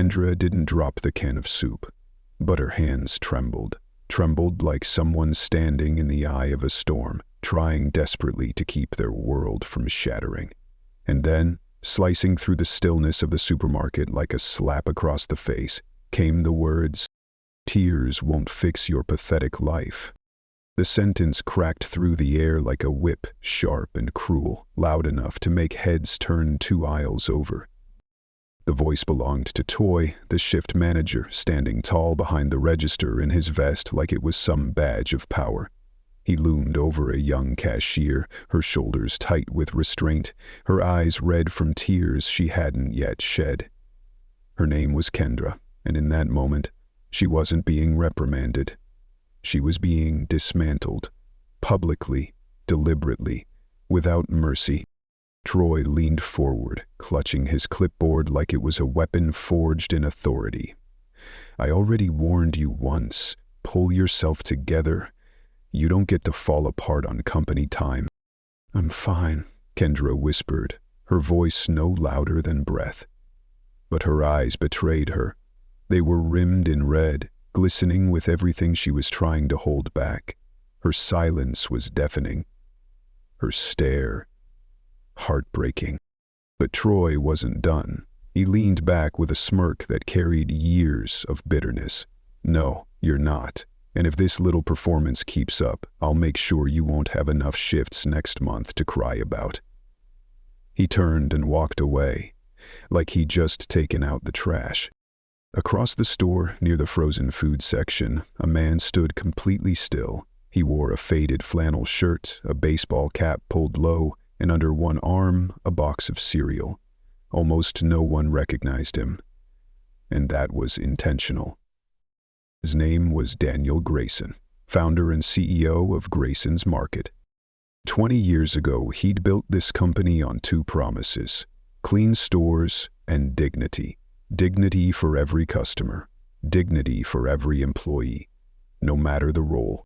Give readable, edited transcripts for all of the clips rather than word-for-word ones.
Kendra didn't drop the can of soup, but her hands trembled like someone standing in the eye of a storm, trying desperately to keep their world from shattering. And then, slicing through the stillness of the supermarket like a slap across the face, came the words, "Tears won't fix your pathetic life." The sentence cracked through the air like a whip, sharp and cruel, loud enough to make heads turn 2 aisles over. The voice belonged to Toy, the shift manager, standing tall behind the register in his vest like it was some badge of power. He loomed over a young cashier, her shoulders tight with restraint, her eyes red from tears she hadn't yet shed. Her name was Kendra, and in that moment, she wasn't being reprimanded. She was being dismantled, publicly, deliberately, without mercy. Troy leaned forward, clutching his clipboard like it was a weapon forged in authority. "I already warned you once. Pull yourself together. You don't get to fall apart on company time." "I'm fine," Kendra whispered, her voice no louder than breath. But her eyes betrayed her. They were rimmed in red, glistening with everything she was trying to hold back. Her silence was deafening. Her stare, heartbreaking. But Troy wasn't done. He leaned back with a smirk that carried years of bitterness. "No, you're not. And if this little performance keeps up, I'll make sure you won't have enough shifts next month to cry about." He turned and walked away, like he'd just taken out the trash. Across the store, near the frozen food section, a man stood completely still. He wore a faded flannel shirt, a baseball cap pulled low, and under one arm, a box of cereal. Almost no one recognized him. And that was intentional. His name was Daniel Grayson, founder and CEO of Grayson's Market. 20 years ago, he'd built this company on 2 promises: clean stores and dignity. Dignity for every customer, dignity for every employee, no matter the role.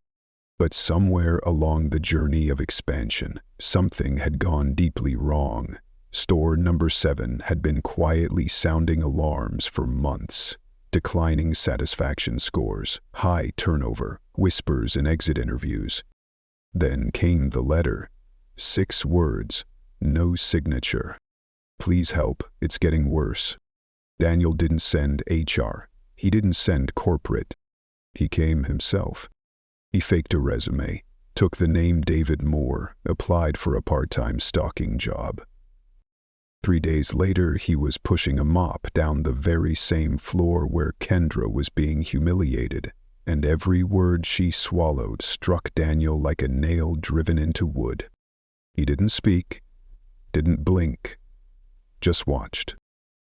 But somewhere along the journey of expansion, something had gone deeply wrong. Store number 7 had been quietly sounding alarms for months. Declining satisfaction scores, high turnover, whispers in exit interviews. Then came the letter. 6 words, no signature. "Please help, it's getting worse." Daniel didn't send HR. He didn't send corporate. He came himself. He faked a resume, took the name David Moore, applied for a part-time stocking job. 3 days later, he was pushing a mop down the very same floor where Kendra was being humiliated, and every word she swallowed struck Daniel like a nail driven into wood. He didn't speak, didn't blink, just watched.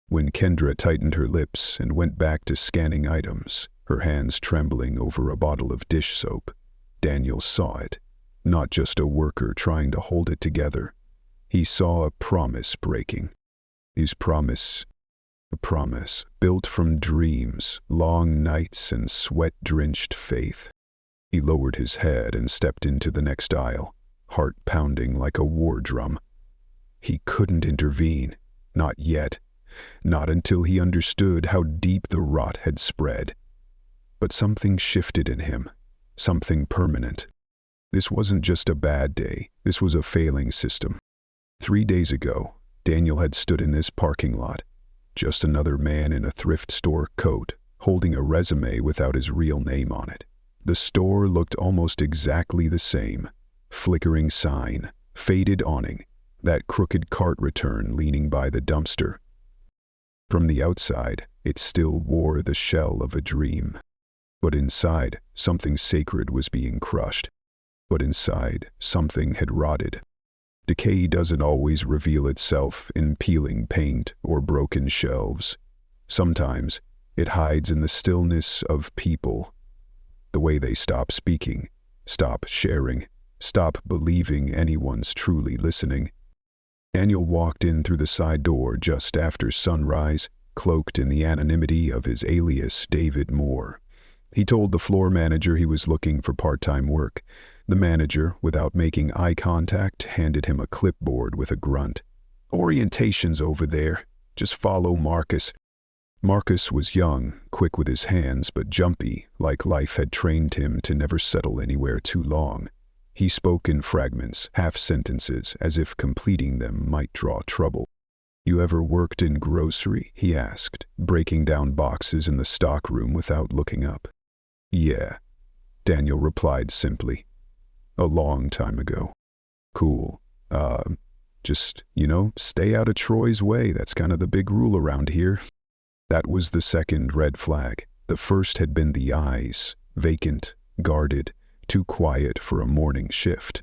When Kendra tightened her lips and went back to scanning items, her hands trembling over a bottle of dish soap, Daniel saw it, not just a worker trying to hold it together. He saw a promise breaking. A promise built from dreams, long nights, and sweat-drenched faith. He lowered his head and stepped into the next aisle, heart pounding like a war drum. He couldn't intervene, not yet. Not until he understood how deep the rot had spread. But something shifted in him, something permanent. This wasn't just a bad day, this was a failing system. 3 days ago, Daniel had stood in this parking lot, just another man in a thrift store coat, holding a resume without his real name on it. The store looked almost exactly the same. Flickering sign, faded awning, that crooked cart return leaning by the dumpster. From the outside, it still wore the shell of a dream. But inside, something sacred was being crushed. But inside, something had rotted. Decay doesn't always reveal itself in peeling paint or broken shelves. Sometimes, it hides in the stillness of people. The way they stop speaking, stop sharing, stop believing anyone's truly listening. Daniel walked in through the side door just after sunrise, cloaked in the anonymity of his alias David Moore. He told the floor manager he was looking for part-time work. The manager, without making eye contact, handed him a clipboard with a grunt. "Orientation's over there. Just follow Marcus." Marcus was young, quick with his hands, but jumpy, like life had trained him to never settle anywhere too long. He spoke in fragments, half-sentences, as if completing them might draw trouble. "You ever worked in grocery?" he asked, breaking down boxes in the stockroom without looking up. "Yeah," Daniel replied simply. "A long time ago." "Cool. Just, stay out of Troy's way. That's kind of the big rule around here." That was the second red flag. The first had been the eyes, vacant, guarded, too quiet for a morning shift.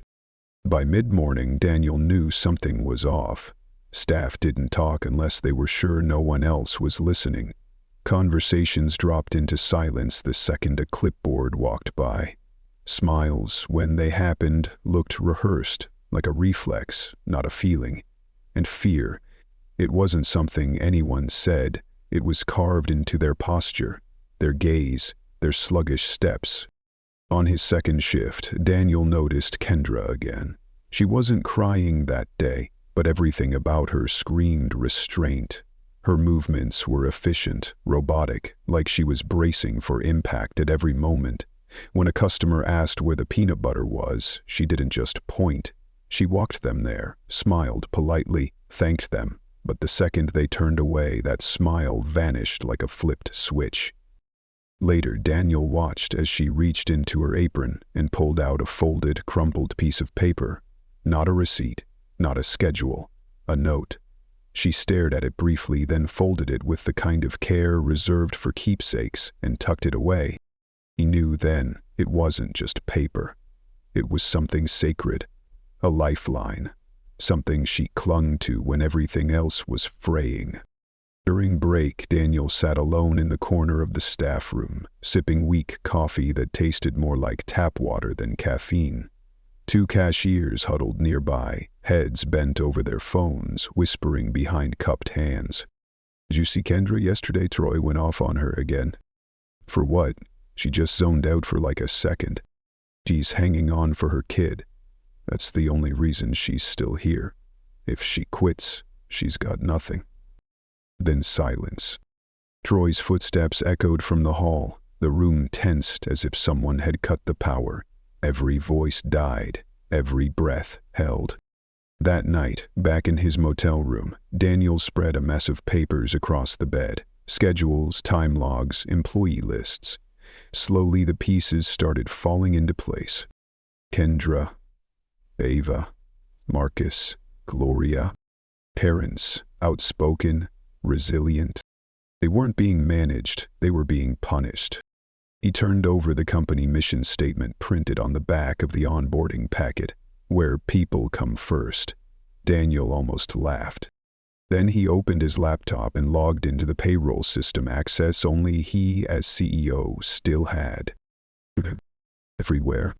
By mid-morning, Daniel knew something was off. Staff didn't talk unless they were sure no one else was listening. Conversations dropped into silence the second a clipboard walked by. Smiles, when they happened, looked rehearsed, like a reflex, not a feeling. And fear, it wasn't something anyone said, it was carved into their posture, their gaze, their sluggish steps. On his second shift, Daniel noticed Kendra again. She wasn't crying that day, but everything about her screamed restraint. Her movements were efficient, robotic, like she was bracing for impact at every moment. When a customer asked where the peanut butter was, she didn't just point. She walked them there, smiled politely, thanked them, but the second they turned away, that smile vanished like a flipped switch. Later, Daniel watched as she reached into her apron and pulled out a folded, crumpled piece of paper. Not a receipt, not a schedule, a note. She stared at it briefly, then folded it with the kind of care reserved for keepsakes and tucked it away. He knew then it wasn't just paper. It was something sacred, a lifeline, something she clung to when everything else was fraying. During break, Daniel sat alone in the corner of the staff room, sipping weak coffee that tasted more like tap water than caffeine. Two cashiers huddled nearby, heads bent over their phones, whispering behind cupped hands. "Did you see Kendra yesterday? Troy went off on her again." "For what?" "She just zoned out for like a second. She's hanging on for her kid. That's the only reason she's still here. If she quits, she's got nothing." Then silence. Troy's footsteps echoed from the hall. The room tensed as if someone had cut the power. Every voice died, every breath held. That night, back in his motel room, Daniel spread a mess of papers across the bed. Schedules, time logs, employee lists. Slowly the pieces started falling into place. Kendra, Ava, Marcus, Gloria. Parents, outspoken, resilient. They weren't being managed, they were being punished. He turned over the company mission statement printed on the back of the onboarding packet, where people come first. Daniel almost laughed. Then he opened his laptop and logged into the payroll system, access only he as CEO still had. Everywhere.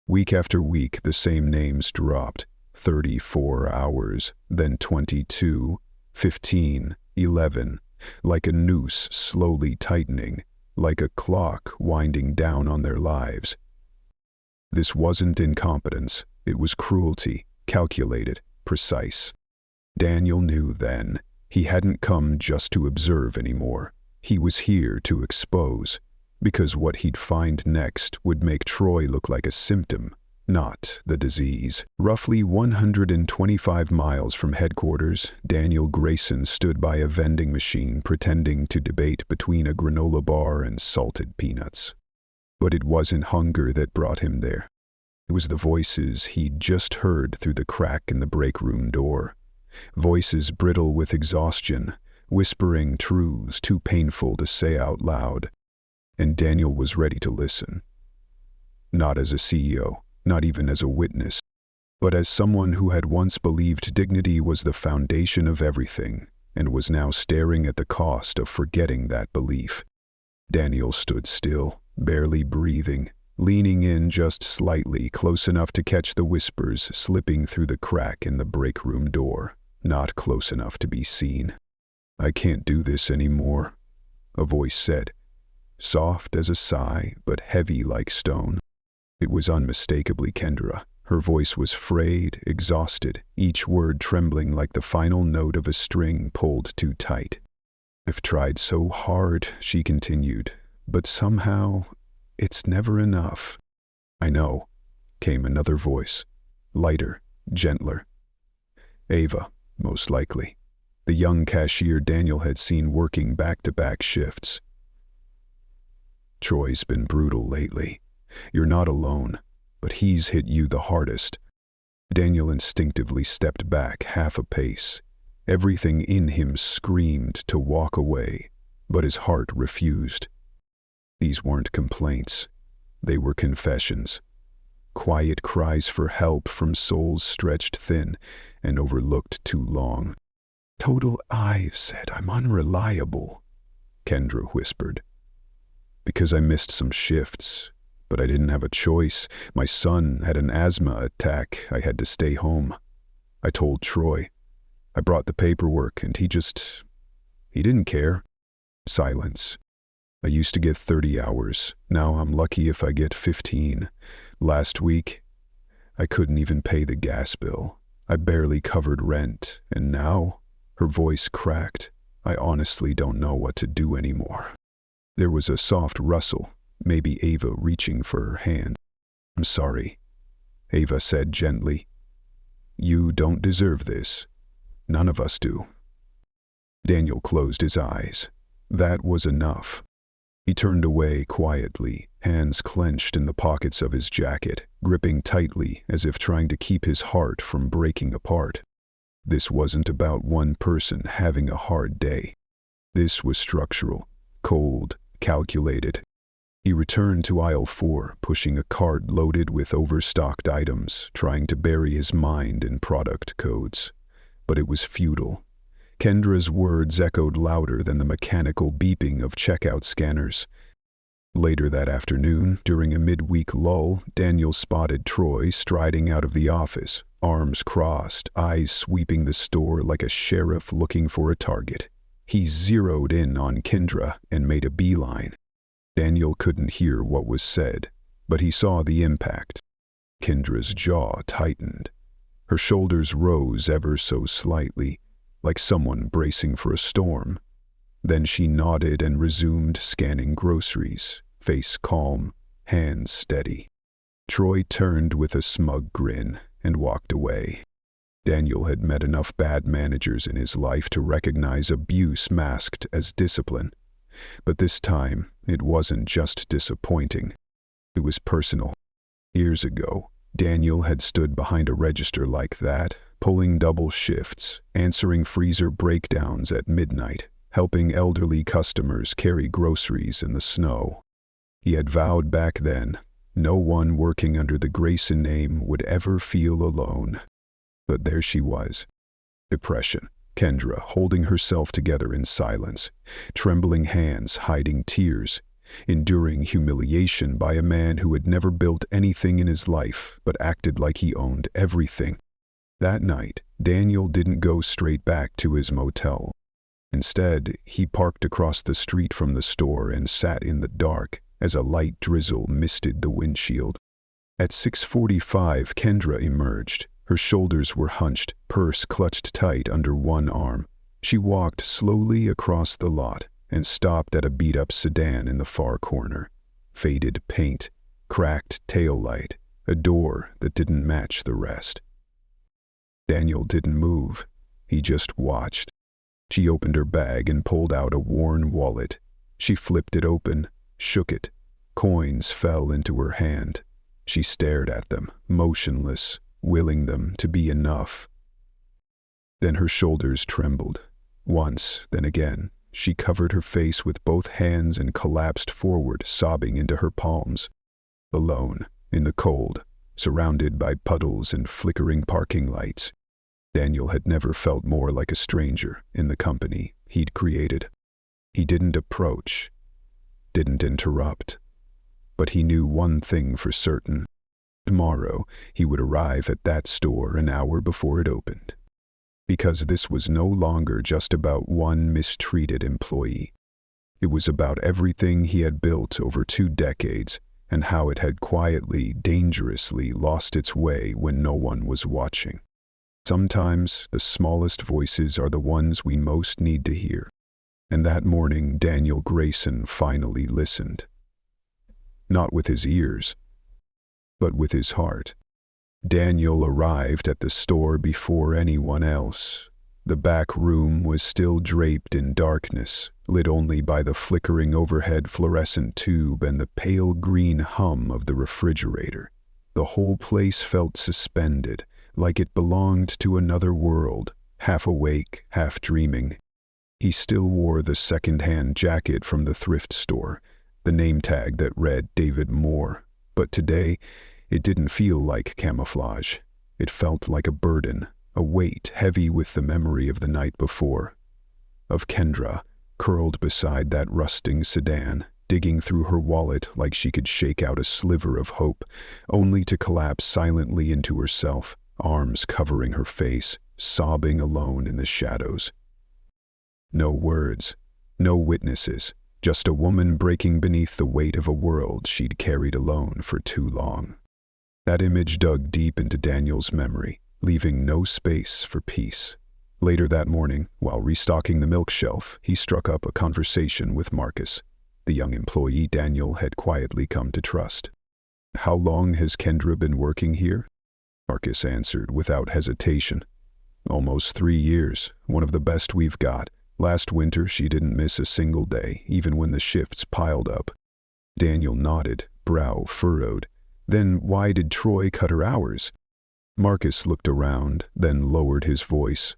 Week after week, the same names dropped. 34 hours, then 22, 15, 11, like a noose slowly tightening, like a clock winding down on their lives. This wasn't incompetence, it was cruelty, calculated, precise. Daniel knew then he hadn't come just to observe anymore. He was here to expose, because what he'd find next would make Troy look like a symptom, not the disease. Roughly 125 miles from headquarters, Daniel Grayson stood by a vending machine pretending to debate between a granola bar and salted peanuts. But it wasn't hunger that brought him there. It was the voices he'd just heard through the crack in the break room door. Voices brittle with exhaustion, whispering truths too painful to say out loud. And Daniel was ready to listen. Not as a CEO, not even as a witness, but as someone who had once believed dignity was the foundation of everything, and was now staring at the cost of forgetting that belief. Daniel stood still, barely breathing, leaning in just slightly, close enough to catch the whispers slipping through the crack in the break room door, not close enough to be seen. "I can't do this anymore," a voice said, soft as a sigh, but heavy like stone. It was unmistakably Kendra. Her voice was frayed, exhausted, each word trembling like the final note of a string pulled too tight. "I've tried so hard," she continued, "but somehow it's never enough." "I know," came another voice, lighter, gentler. Ava, most likely. The young cashier Daniel had seen working back-to-back shifts. "Troy's been brutal lately. You're not alone, but he's hit you the hardest." Daniel instinctively stepped back half a pace. Everything in him screamed to walk away, but his heart refused. These weren't complaints. They were confessions. Quiet cries for help from souls stretched thin and overlooked too long. "I said I'm unreliable," Kendra whispered. "Because I missed some shifts, but I didn't have a choice. My son had an asthma attack. I had to stay home. I told Troy. I brought the paperwork and he didn't care." Silence. "I used to get 30 hours. Now I'm lucky if I get 15. Last week, I couldn't even pay the gas bill. I barely covered rent. And now," her voice cracked, "I honestly don't know what to do anymore." There was a soft rustle, maybe Ava reaching for her hand. "I'm sorry," Ava said gently. "You don't deserve this. None of us do." Daniel closed his eyes. That was enough. He turned away quietly, hands clenched in the pockets of his jacket, gripping tightly as if trying to keep his heart from breaking apart. This wasn't about one person having a hard day. This was structural, cold, calculated. He returned to aisle 4, pushing a cart loaded with overstocked items, trying to bury his mind in product codes. But it was futile. Kendra's words echoed louder than the mechanical beeping of checkout scanners. Later that afternoon, during a midweek lull, Daniel spotted Troy striding out of the office, arms crossed, eyes sweeping the store like a sheriff looking for a target. He zeroed in on Kendra and made a beeline. Daniel couldn't hear what was said, but he saw the impact. Kendra's jaw tightened. Her shoulders rose ever so slightly, like someone bracing for a storm. Then she nodded and resumed scanning groceries, face calm, hands steady. Troy turned with a smug grin and walked away. Daniel had met enough bad managers in his life to recognize abuse masked as discipline. But this time, it wasn't just disappointing. It was personal. Years ago, Daniel had stood behind a register like that, pulling double shifts, answering freezer breakdowns at midnight, helping elderly customers carry groceries in the snow. He had vowed back then, no one working under the Grayson name would ever feel alone. But there she was. Depression. Kendra holding herself together in silence, trembling hands hiding tears, enduring humiliation by a man who had never built anything in his life but acted like he owned everything. That night, Daniel didn't go straight back to his motel. Instead, he parked across the street from the store and sat in the dark as a light drizzle misted the windshield. At 6:45, Kendra emerged. Her shoulders were hunched, purse clutched tight under one arm. She walked slowly across the lot and stopped at a beat-up sedan in the far corner. Faded paint, cracked taillight, a door that didn't match the rest. Daniel didn't move. He just watched. She opened her bag and pulled out a worn wallet. She flipped it open, shook it. Coins fell into her hand. She stared at them, motionless, willing them to be enough. Then her shoulders trembled. Once, then again, she covered her face with both hands and collapsed forward, sobbing into her palms. Alone, in the cold, surrounded by puddles and flickering parking lights, Daniel had never felt more like a stranger in the company he'd created. He didn't approach, didn't interrupt. But he knew one thing for certain. Tomorrow, he would arrive at that store an hour before it opened. Because this was no longer just about one mistreated employee. It was about everything he had built over 2 decades and how it had quietly, dangerously lost its way when no one was watching. Sometimes, the smallest voices are the ones we most need to hear. And that morning, Daniel Grayson finally listened. Not with his ears, but with his heart. Daniel arrived at the store before anyone else. The back room was still draped in darkness, lit only by the flickering overhead fluorescent tube and the pale green hum of the refrigerator. The whole place felt suspended, like it belonged to another world, half awake, half dreaming. He still wore the second-hand jacket from the thrift store, the name tag that read David Moore, but today it didn't feel like camouflage. It felt like a burden, a weight heavy with the memory of the night before. Of Kendra, curled beside that rusting sedan, digging through her wallet like she could shake out a sliver of hope, only to collapse silently into herself, arms covering her face, sobbing alone in the shadows. No words, no witnesses, just a woman breaking beneath the weight of a world she'd carried alone for too long. That image dug deep into Daniel's memory, leaving no space for peace. Later that morning, while restocking the milk shelf, he struck up a conversation with Marcus, the young employee Daniel had quietly come to trust. "How long has Kendra been working here?" Marcus answered without hesitation. "Almost 3 years, one of the best we've got. Last winter she didn't miss a single day, even when the shifts piled up." Daniel nodded, brow furrowed. "Then why did Troy cut her hours?" Marcus looked around, then lowered his voice.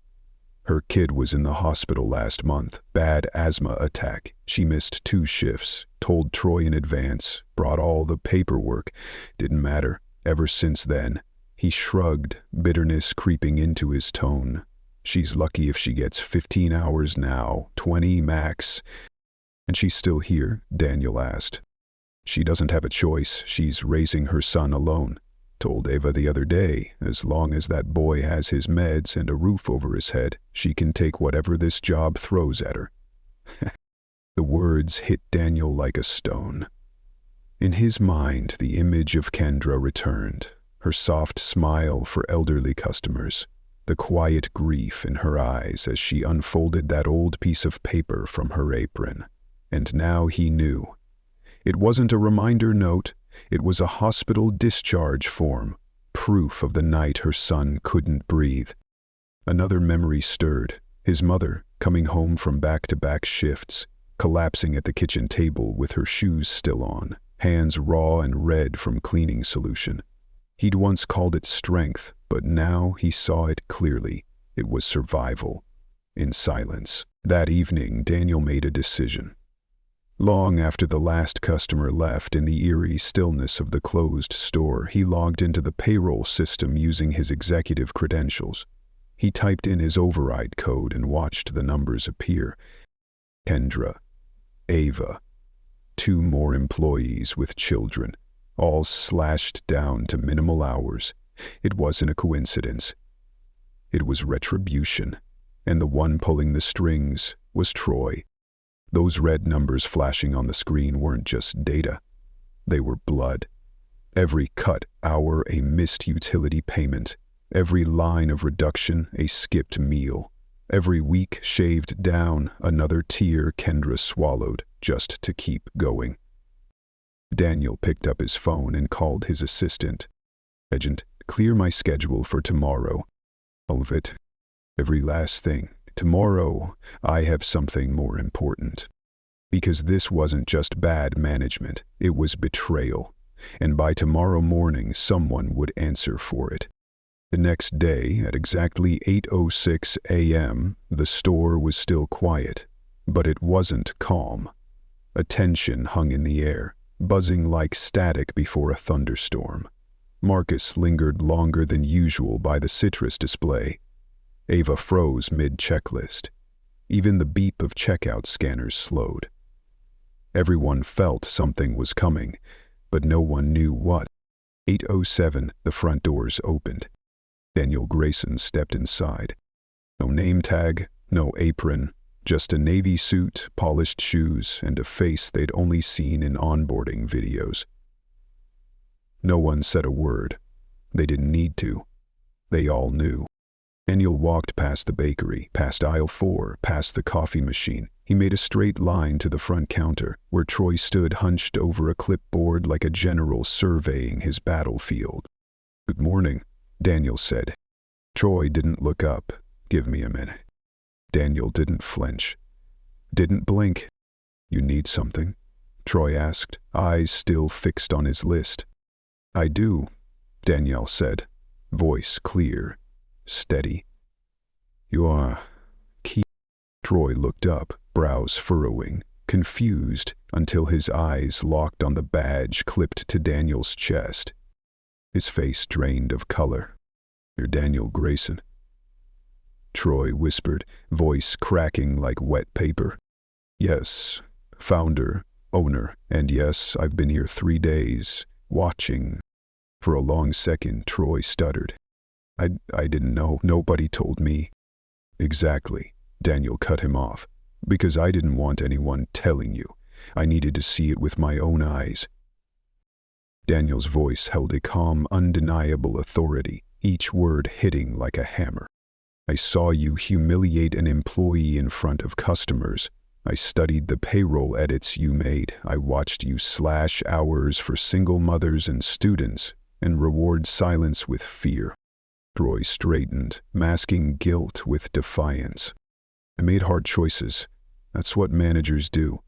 "Her kid was in the hospital last month, bad asthma attack. She missed 2 shifts, told Troy in advance, brought all the paperwork. Didn't matter. Ever since then." He shrugged, bitterness creeping into his tone. "She's lucky if she gets 15 hours now, 20 max." "And she's still here?" Daniel asked. "She doesn't have a choice. She's raising her son alone. Told Ava the other day, as long as that boy has his meds and a roof over his head, she can take whatever this job throws at her." The words hit Daniel like a stone. In his mind, the image of Kendra returned, her soft smile for elderly customers, the quiet grief in her eyes as she unfolded that old piece of paper from her apron. And now he knew. It wasn't a reminder note, it was a hospital discharge form, proof of the night her son couldn't breathe. Another memory stirred, his mother, coming home from back-to-back shifts, collapsing at the kitchen table with her shoes still on, hands raw and red from cleaning solution. He'd once called it strength, but now he saw it clearly. It was survival. In silence. That evening, Daniel made a decision. Long after the last customer left, in the eerie stillness of the closed store, he logged into the payroll system using his executive credentials. He typed in his override code and watched the numbers appear. Kendra, Ava, 2 more employees with children, all slashed down to minimal hours. It wasn't a coincidence. It was retribution, and the one pulling the strings was Troy. Those red numbers flashing on the screen weren't just data. They were blood. Every cut hour a missed utility payment. Every line of reduction a skipped meal. Every week shaved down another tear Kendra swallowed just to keep going. Daniel picked up his phone and called his assistant. "Agent, clear my schedule for tomorrow." "All of it. Every last thing. Tomorrow, I have something more important." Because this wasn't just bad management, it was betrayal. And by tomorrow morning, someone would answer for it. The next day, at exactly 8:06 a.m., the store was still quiet, but it wasn't calm. A tension hung in the air, buzzing like static before a thunderstorm. Marcus lingered longer than usual by the citrus display. Ava froze mid-checklist. Even the beep of checkout scanners slowed. Everyone felt something was coming, but no one knew what. 8:07, the front doors opened. Daniel Grayson stepped inside. No name tag, no apron, just a navy suit, polished shoes, and a face they'd only seen in onboarding videos. No one said a word. They didn't need to. They all knew. Daniel walked past the bakery, past aisle 4, past the coffee machine, He made a straight line to the front counter, where Troy stood hunched over a clipboard like a general surveying his battlefield. "Good morning," Daniel said. Troy didn't look up. "Give me a minute." Daniel didn't flinch. Didn't blink. "You need something?" Troy asked, eyes still fixed on his list. "I do," Danielle said, voice clear, steady. "You are key." Troy looked up, brows furrowing, confused, until his eyes locked on the badge clipped to Daniel's chest. His face drained of color. "You're Daniel Grayson," Troy whispered, voice cracking like wet paper. "Yes, founder, owner, and yes, I've been here 3 days, watching." For a long second, Troy stuttered. I didn't know. Nobody told me." "Exactly," Daniel cut him off. "Because I didn't want anyone telling you. I needed to see it with my own eyes." Daniel's voice held a calm, undeniable authority, each word hitting like a hammer. "I saw you humiliate an employee in front of customers. I studied the payroll edits you made. I watched you slash hours for single mothers and students and reward silence with fear." Troy straightened, masking guilt with defiance. "I made hard choices. That's what managers do.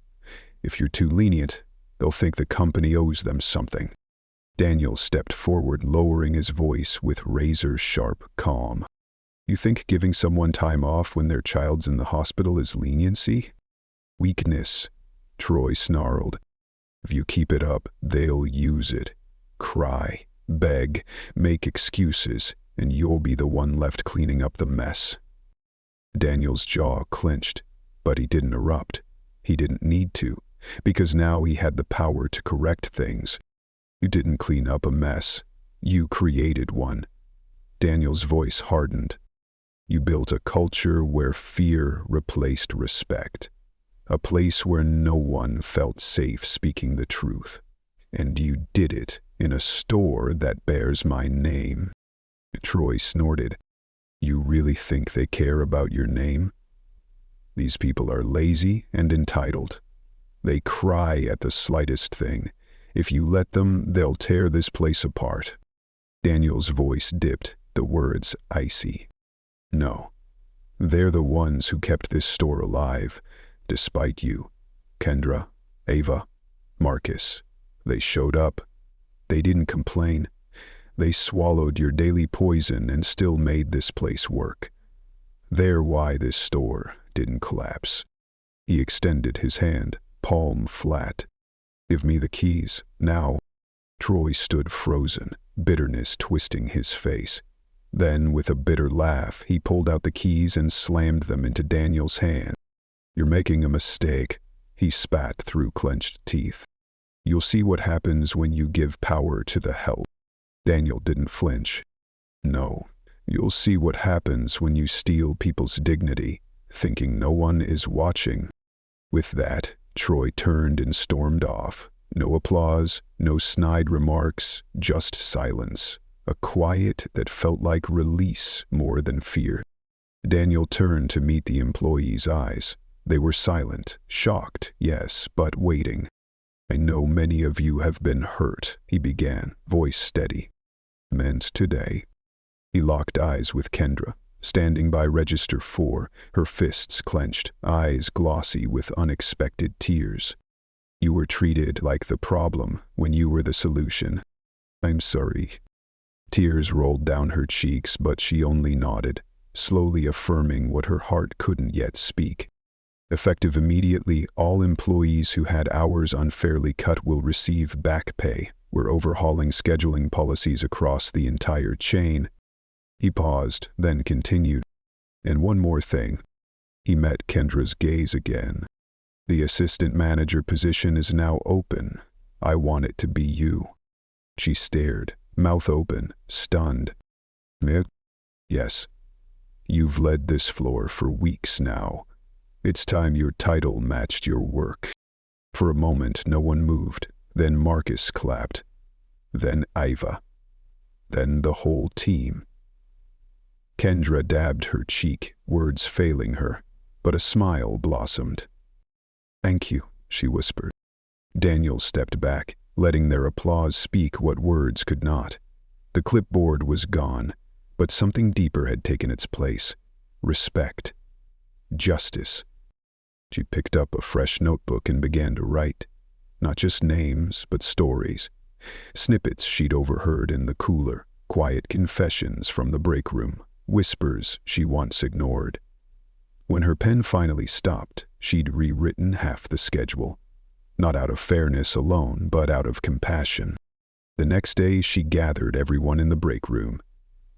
If you're too lenient, they'll think the company owes them something." Daniel stepped forward, lowering his voice with razor-sharp calm. "You think giving someone time off when their child's in the hospital is leniency?" "Weakness," Troy snarled. "If you keep it up, they'll use it. Cry, beg, make excuses, and you'll be the one left cleaning up the mess." Daniel's jaw clenched, but he didn't erupt. He didn't need to, because now he had the power to correct things. "You didn't clean up a mess. You created one." Daniel's voice hardened. "You built a culture where fear replaced respect. A place where no one felt safe speaking the truth. And you did it in a store that bears my name." Troy snorted. "You really think they care about your name? These people are lazy and entitled. They cry at the slightest thing. If you let them, they'll tear this place apart." Daniel's voice dipped, the words icy. "No. They're the ones who kept this store alive, despite you. Kendra, Ava, Marcus. They showed up. They didn't complain. They swallowed your daily poison and still made this place work. They're why this store didn't collapse." He extended his hand, palm flat. "Give me the keys, now." Troy stood frozen, bitterness twisting his face. Then, with a bitter laugh, he pulled out the keys and slammed them into Daniel's hand. "You're making a mistake," he spat through clenched teeth. "You'll see what happens when you give power to the help." Daniel didn't flinch. "No, you'll see what happens when you steal people's dignity, thinking no one is watching." With that, Troy turned and stormed off. No applause, no snide remarks, just silence. A quiet that felt like release more than fear. Daniel turned to meet the employees' eyes. They were silent, shocked, yes, but waiting. "I know many of you have been hurt," he began, voice steady. "Meant today." He locked eyes with Kendra, standing by register 4, her fists clenched, eyes glossy with unexpected tears. "You were treated like the problem when you were the solution. I'm sorry." Tears rolled down her cheeks, but she only nodded, slowly affirming what her heart couldn't yet speak. "Effective immediately, all employees who had hours unfairly cut will receive back pay. We're overhauling scheduling policies across the entire chain." He paused, then continued. "And one more thing." He met Kendra's gaze again. "The assistant manager position is now open. I want it to be you." She stared, mouth open, stunned. "Yes. You've led this floor for weeks now. It's time your title matched your work." For a moment, no one moved. Then Marcus clapped. Then Iva. Then the whole team. Kendra dabbed her cheek, words failing her, but a smile blossomed. "Thank you," she whispered. Daniel stepped back, letting their applause speak what words could not. The clipboard was gone, but something deeper had taken its place. Respect. Justice. She picked up a fresh notebook and began to write. Not just names, but stories. Snippets she'd overheard in the cooler, quiet confessions from the break room, whispers she once ignored. When her pen finally stopped, she'd rewritten half the schedule. Not out of fairness alone, but out of compassion. The next day, she gathered everyone in the break room.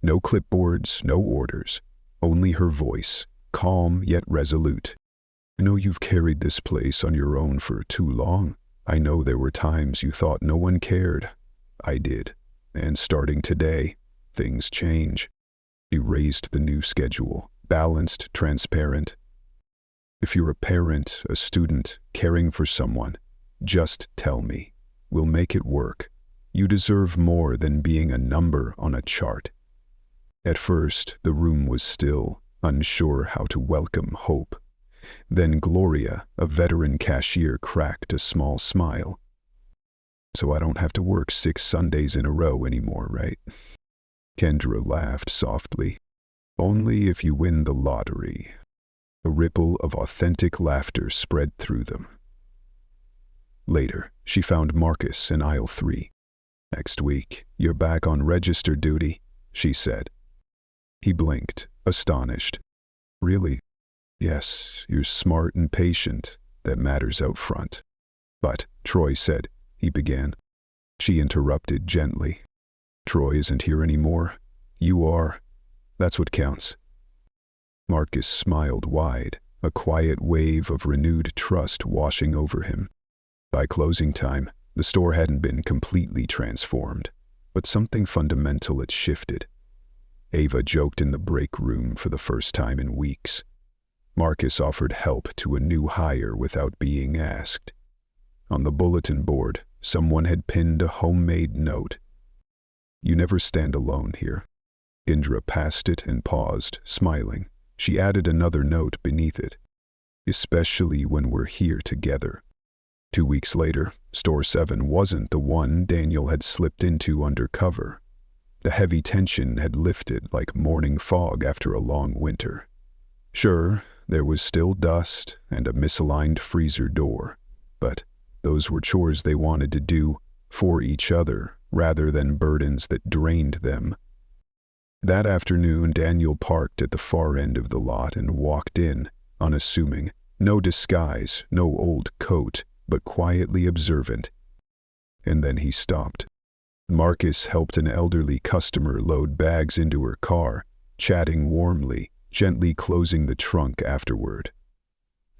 No clipboards, no orders. Only her voice, calm yet resolute. "I know you've carried this place on your own for too long. I know there were times you thought no one cared. I did. And starting today, things change." She raised the new schedule, balanced, transparent. "If you're a parent, a student, caring for someone, just tell me. We'll make it work. You deserve more than being a number on a chart." At first, the room was still, unsure how to welcome hope. Then Gloria, a veteran cashier, cracked a small smile. "So I don't have to work 6 Sundays in a row anymore, right?" Kendra laughed softly. "Only if you win the lottery." A ripple of authentic laughter spread through them. Later, she found Marcus in aisle 3. "Next week, you're back on register duty," she said. He blinked, astonished. "Really?" "Yes, you're smart and patient. That matters out front." "But," Troy said, he began. She interrupted gently. "Troy isn't here anymore. You are. That's what counts." Marcus smiled wide, a quiet wave of renewed trust washing over him. By closing time, the store hadn't been completely transformed, but something fundamental had shifted. Ava joked in the break room for the first time in weeks. Marcus offered help to a new hire without being asked. On the bulletin board, someone had pinned a homemade note. "You never stand alone here." Indra passed it and paused, smiling. She added another note beneath it. "Especially when we're here together." 2 weeks later, Store 7 wasn't the one Daniel had slipped into undercover. The heavy tension had lifted like morning fog after a long winter. Sure, there was still dust and a misaligned freezer door, but those were chores they wanted to do for each other rather than burdens that drained them. That afternoon, Daniel parked at the far end of the lot and walked in, unassuming. No disguise, no old coat, but quietly observant. And then he stopped. Marcus helped an elderly customer load bags into her car, chatting warmly, gently closing the trunk afterward.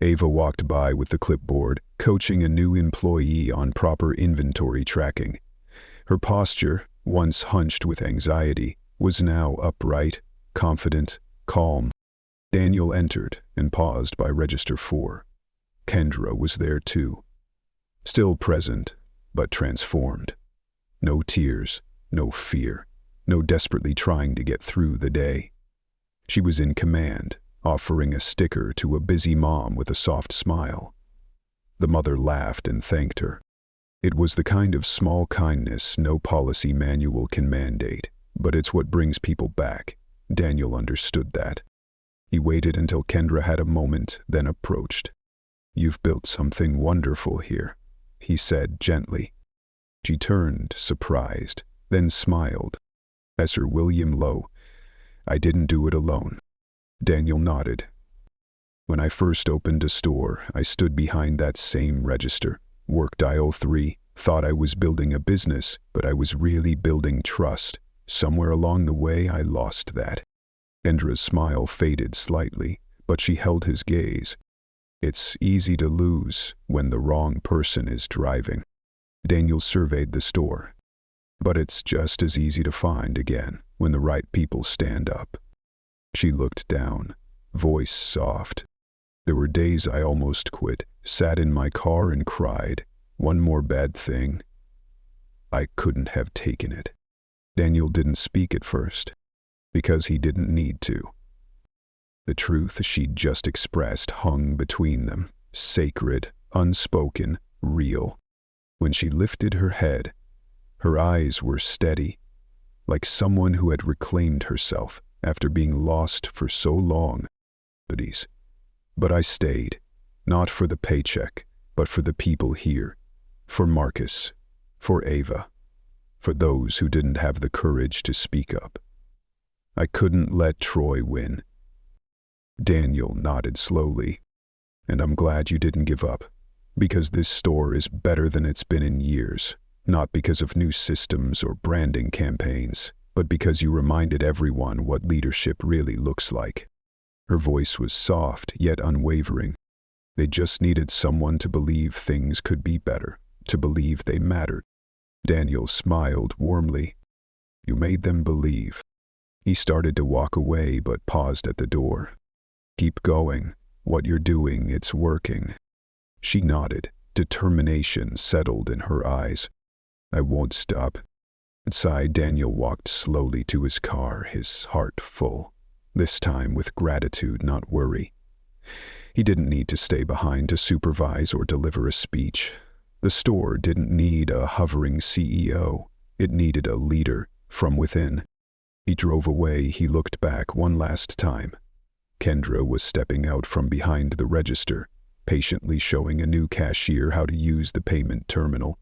Ava walked by with the clipboard, coaching a new employee on proper inventory tracking. Her posture, once hunched with anxiety, was now upright, confident, calm. Daniel entered and paused by register 4. Kendra was there too. Still present, but transformed. No tears, no fear, no desperately trying to get through the day. She was in command, offering a sticker to a busy mom with a soft smile. The mother laughed and thanked her. It was the kind of small kindness no policy manual can mandate, but it's what brings people back. Daniel understood that. He waited until Kendra had a moment, then approached. "You've built something wonderful here," he said gently. She turned, surprised, then smiled. As Sir William Lowe, "I didn't do it alone." Daniel nodded. "When I first opened a store, I stood behind that same register, worked aisle 3, thought I was building a business, but I was really building trust. Somewhere along the way, I lost that." Kendra's smile faded slightly, but she held his gaze. "It's easy to lose when the wrong person is driving." Daniel surveyed the store. "But it's just as easy to find again when the right people stand up." She looked down, voice soft. "There were days I almost quit, sat in my car and cried. One more bad thing. I couldn't have taken it." Daniel didn't speak at first, because he didn't need to. The truth she'd just expressed hung between them, sacred, unspoken, real. When she lifted her head, her eyes were steady, like someone who had reclaimed herself after being lost for so long. But I stayed, not for the paycheck, but for the people here, for Marcus, for Ava, for those who didn't have the courage to speak up. I couldn't let Troy win. Daniel nodded slowly. And I'm glad you didn't give up, because this store is better than it's been in years, not because of new systems or branding campaigns, but because you reminded everyone what leadership really looks like. Her voice was soft yet unwavering. They just needed someone to believe things could be better, to believe they mattered. Daniel smiled warmly. You made them believe. He started to walk away but paused at the door. Keep going. What you're doing, it's working. She nodded. Determination settled in her eyes. I won't stop. Inside, Daniel walked slowly to his car, his heart full. This time with gratitude, not worry. He didn't need to stay behind to supervise or deliver a speech. The store didn't need a hovering CEO. It needed a leader from within. He drove away. He looked back one last time. Kendra was stepping out from behind the register, patiently showing a new cashier how to use the payment terminal.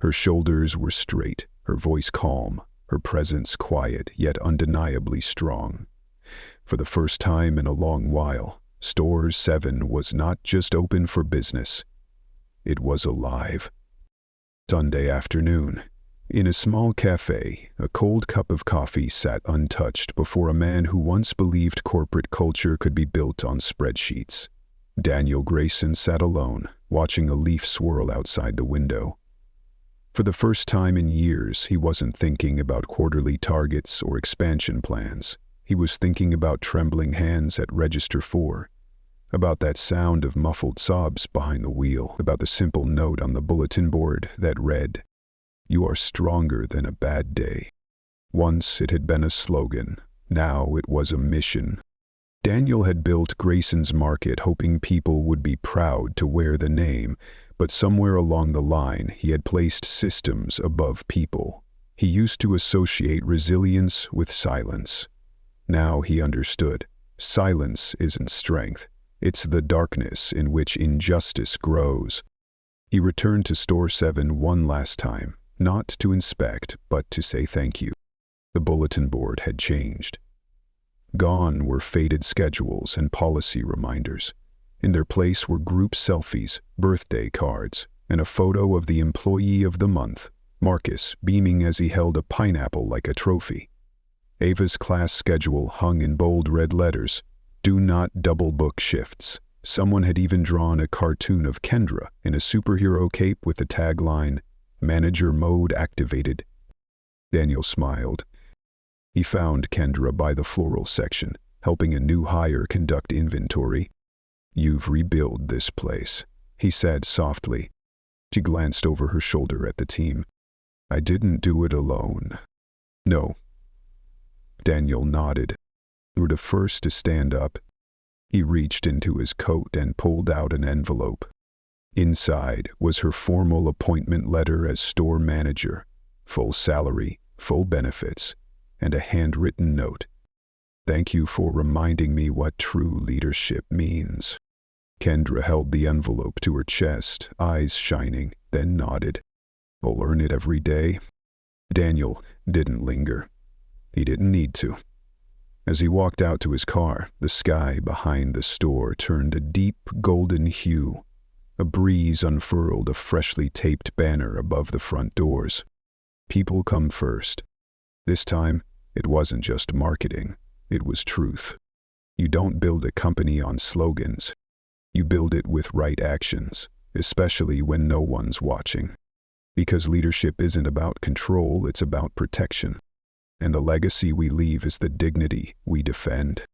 Her shoulders were straight, her voice calm, her presence quiet yet undeniably strong. For the first time in a long while, Store 7 was not just open for business. It was alive. Sunday afternoon. In a small cafe, a cold cup of coffee sat untouched before a man who once believed corporate culture could be built on spreadsheets. Daniel Grayson sat alone, watching a leaf swirl outside the window. For the first time in years, he wasn't thinking about quarterly targets or expansion plans. He was thinking about trembling hands at Register 4, about that sound of muffled sobs behind the wheel, about the simple note on the bulletin board that read, "You are stronger than a bad day." Once it had been a slogan, now it was a mission. Daniel had built Grayson's Market hoping people would be proud to wear the name, but somewhere along the line he had placed systems above people. He used to associate resilience with silence. Now he understood. Silence isn't strength. It's the darkness in which injustice grows. He returned to Store 7 one last time. Not to inspect, but to say thank you. The bulletin board had changed. Gone were faded schedules and policy reminders. In their place were group selfies, birthday cards, and a photo of the employee of the month, Marcus, beaming as he held a pineapple like a trophy. Ava's class schedule hung in bold red letters, "Do not double book shifts." Someone had even drawn a cartoon of Kendra in a superhero cape with the tagline, "Manager mode activated." Daniel smiled. He found Kendra by the floral section, helping a new hire conduct inventory. "You've rebuilt this place," he said softly. She glanced over her shoulder at the team. "I didn't do it alone." "No." Daniel nodded. "You were the first to stand up." He reached into his coat and pulled out an envelope. Inside was her formal appointment letter as store manager, full salary, full benefits, and a handwritten note. "Thank you for reminding me what true leadership means." Kendra held the envelope to her chest, eyes shining, then nodded. "I'll earn it every day." Daniel didn't linger. He didn't need to. As he walked out to his car, the sky behind the store turned a deep golden hue. A breeze unfurled a freshly taped banner above the front doors. "People come first." This time, it wasn't just marketing, it was truth. You don't build a company on slogans. You build it with right actions, especially when no one's watching. Because leadership isn't about control, it's about protection. And the legacy we leave is the dignity we defend.